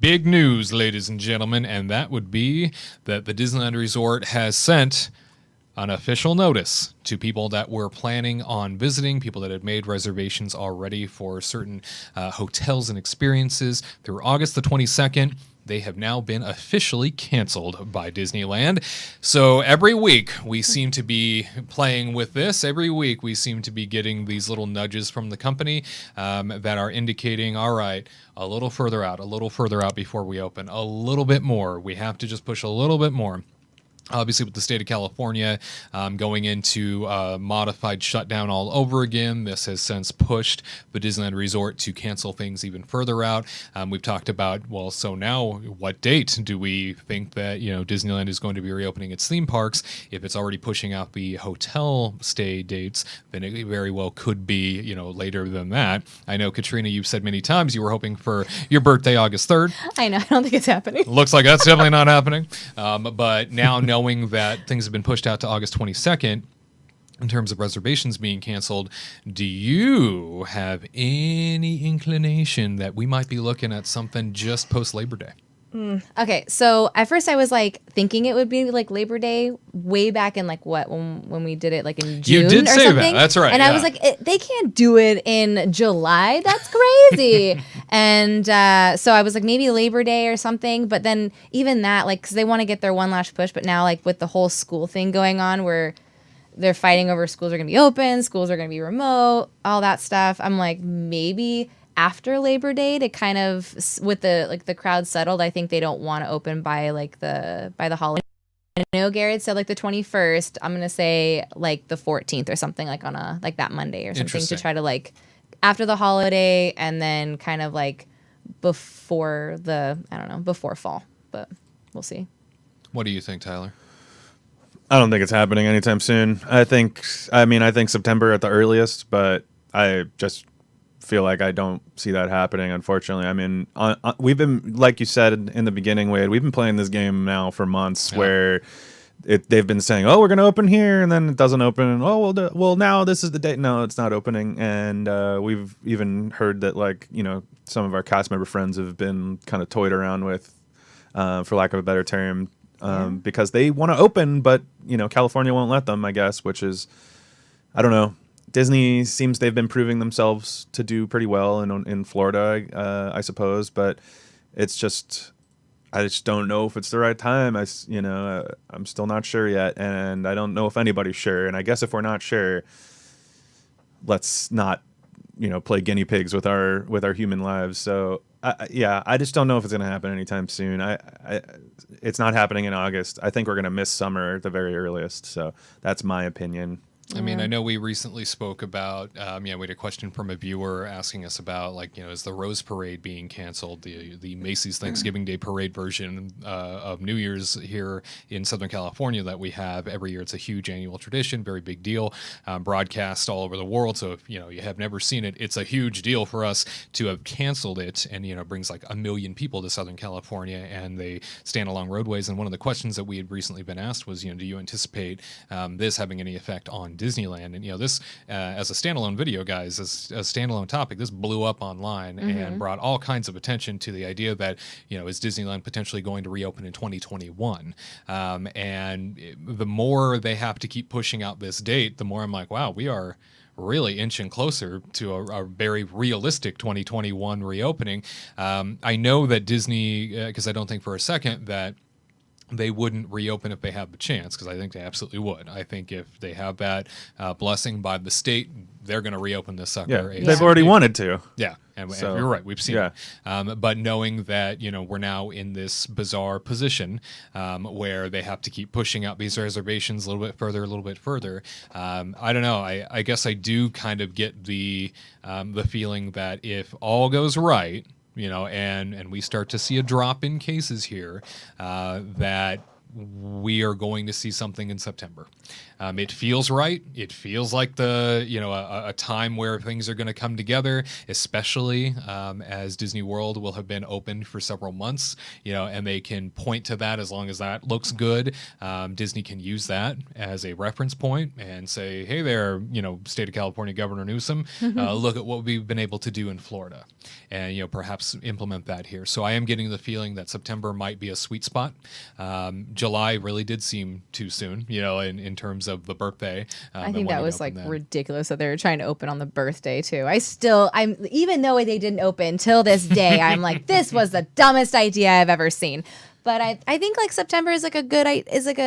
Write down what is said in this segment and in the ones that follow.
Big news, ladies and gentlemen, and that would be that the Disneyland Resort has sent an official notice to people that were planning on visiting, people that had made reservations already for certain hotels and experiences through August the 22nd. They have now been officially canceled by Disneyland. So every week we seem to be playing with this. Every week we seem to be getting these little nudges from the company that are indicating, all right, a little further out before we open, a little bit more. We have to just push a little bit more. Obviously, with the state of California going into modified shutdown all over again, this has since pushed the Disneyland Resort to cancel things even further out. We've talked about, well, so now what date do we think that, Disneyland is going to be reopening its theme parks? If it's already pushing out the hotel stay dates, then it very well could be, later than that. I know, Katrina, you've said many times you were hoping for your birthday August 3rd. I know. I don't think it's happening. Looks like that's definitely not happening. But now knowing that things have been pushed out to August 22nd, in terms of reservations being canceled, do you have any inclination that we might be looking at something just post Labor Day? Okay, so at first I was thinking it would be Labor Day way back in when we did it in June. You did or say something. that. That's right. And yeah. I was like, they can't do it in July. That's crazy. And so I was like, maybe Labor Day or something. But then even that, because they want to get their one last push. But now with the whole school thing going on, where they're fighting over schools are going to be open, schools are going to be remote, all that stuff. I'm like, maybe after Labor Day to kind of with the crowd settled. I think they don't want to open by the holiday. I know Garrett said the 21st. I'm gonna say the 14th or something on a that Monday or something to try to after the holiday and then kind of before before fall. But we'll see. What do you think, Tyler? I don't think it's happening anytime soon. I think September at the earliest, but I just feel like I don't see that happening, unfortunately. I mean, we've been, like you said in the beginning, Wade, we've been playing this game now for months where they've been saying, oh, we're going to open here, and then it doesn't open, and well, now this is the date. No, it's not opening, and we've even heard that, some of our cast member friends have been kind of toyed around with, for lack of a better term, because they want to open, but, California won't let them, I guess, which is, I don't know. Disney seems they've been proving themselves to do pretty well in Florida, I suppose, but it's just I just don't know if it's the right time. I'm still not sure yet, and I don't know if anybody's sure. And I guess if we're not sure, let's not play guinea pigs with our human lives. So I just don't know if it's going to happen anytime soon. It's not happening in August. I think we're going to miss summer at the very earliest. So that's my opinion. I mean, I know we recently spoke about, we had a question from a viewer asking us about, is the Rose Parade being canceled, the Macy's Thanksgiving Day Parade version of New Year's here in Southern California that we have every year. It's a huge annual tradition, very big deal, broadcast all over the world. So if, you have never seen it, it's a huge deal for us to have canceled it. And, it brings 1 million people to Southern California, and they stand along roadways. And one of the questions that we had recently been asked was, do you anticipate this having any effect on Disneyland? And this as a standalone video, guys, as a standalone topic, this blew up online and brought all kinds of attention to the idea that is Disneyland potentially going to reopen in 2021? And the more they have to keep pushing out this date, the more I'm like, wow, we are really inching closer to a very realistic 2021 reopening. I know that Disney, because I don't think for a second that they wouldn't reopen if they have the chance, because I think they absolutely would. I think if they have that blessing by the state, they're going to reopen this sucker. Yeah, they've already wanted to. Yeah, and you're right. We've seen it. But knowing that, we're now in this bizarre position where they have to keep pushing out these reservations a little bit further. I don't know. I guess I do kind of get the feeling that if all goes right, and we start to see a drop in cases here, that we are going to see something in September. It feels right. It feels like a time where things are going to come together, especially as Disney World will have been open for several months, and they can point to that as long as that looks good. Disney can use that as a reference point and say, hey there, state of California Governor Newsom, look at what we've been able to do in Florida, and perhaps implement that here. So I am getting the feeling that September might be a sweet spot. July really did seem too soon, in terms of the birthday. I think that was like ridiculous that they were trying to open on the birthday too. I'm even though they didn't open till this day, I'm like, this was the dumbest idea I've ever seen. But I think like September is like a good is like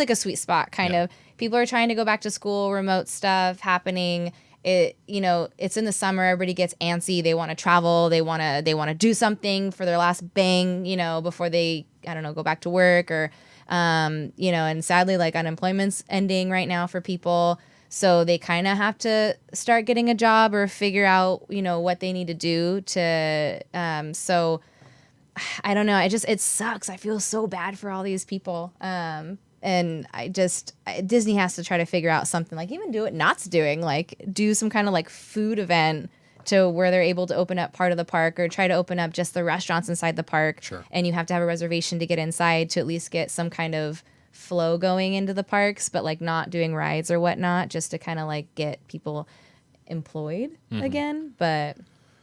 a sweet spot kind of. People are trying to go back to school, remote stuff happening. It's in the summer, everybody gets antsy, they want to travel, they want to do something for their last bang, before they, I don't know, go back to work or and sadly like unemployment's ending right now for people, so they kind of have to start getting a job or figure out what they need to do to so I don't know, it sucks. I feel so bad for all these people. And Disney has to try to figure out something, like even do what Knott's doing, like do some kind of like food event to where they're able to open up part of the park, or try to open up just the restaurants inside the park. Sure. And you have to have a reservation to get inside to at least get some kind of flow going into the parks, but like not doing rides or whatnot, just to kind of like get people employed again. But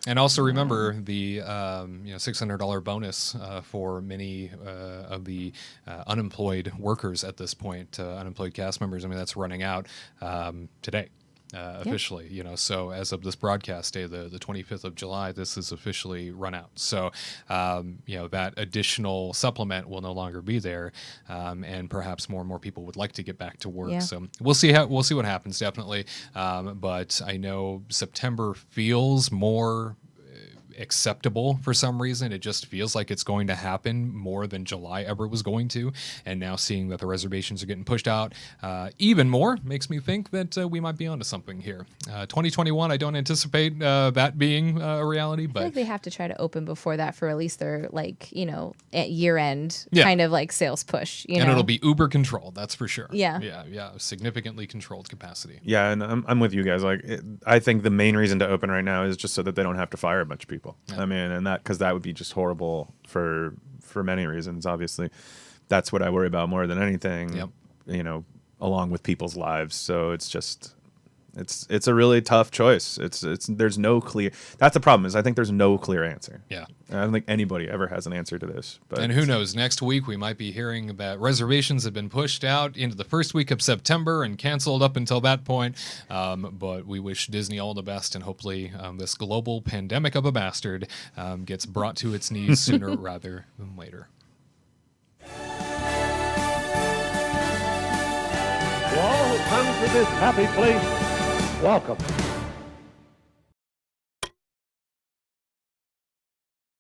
and also remember the $600 bonus for many of the unemployed workers at this point, unemployed cast members. I mean, that's running out today. Officially, so as of this broadcast day, the 25th of July, this is officially run out. So, that additional supplement will no longer be there, and perhaps more and more people would like to get back to work. Yeah. So we'll see what happens, definitely. But I know September feels more acceptable for some reason. It just feels like it's going to happen more than July ever was going to. And now seeing that the reservations are getting pushed out even more makes me think that we might be onto something here. 2021, I don't anticipate that being a reality, but I think they have to try to open before that for at least their at year end kind of like sales push. And it'll be uber controlled, that's for sure. Yeah. Significantly controlled capacity. Yeah, and I'm with you guys. I think the main reason to open right now is just so that they don't have to fire a bunch of people. Yeah. I mean, and because that would be just horrible for many reasons. Obviously, that's what I worry about more than anything. Yep. Along with people's lives. So it's just it's a really tough choice. There's no clear. That's the problem. Is I think there's no clear answer. Yeah. I don't think anybody ever has an answer to this. But and who knows? Next week we might be hearing that reservations have been pushed out into the first week of September and canceled up until that point. But we wish Disney all the best, and hopefully this global pandemic of a bastard gets brought to its knees sooner rather than later. To all who come to this happy place, welcome.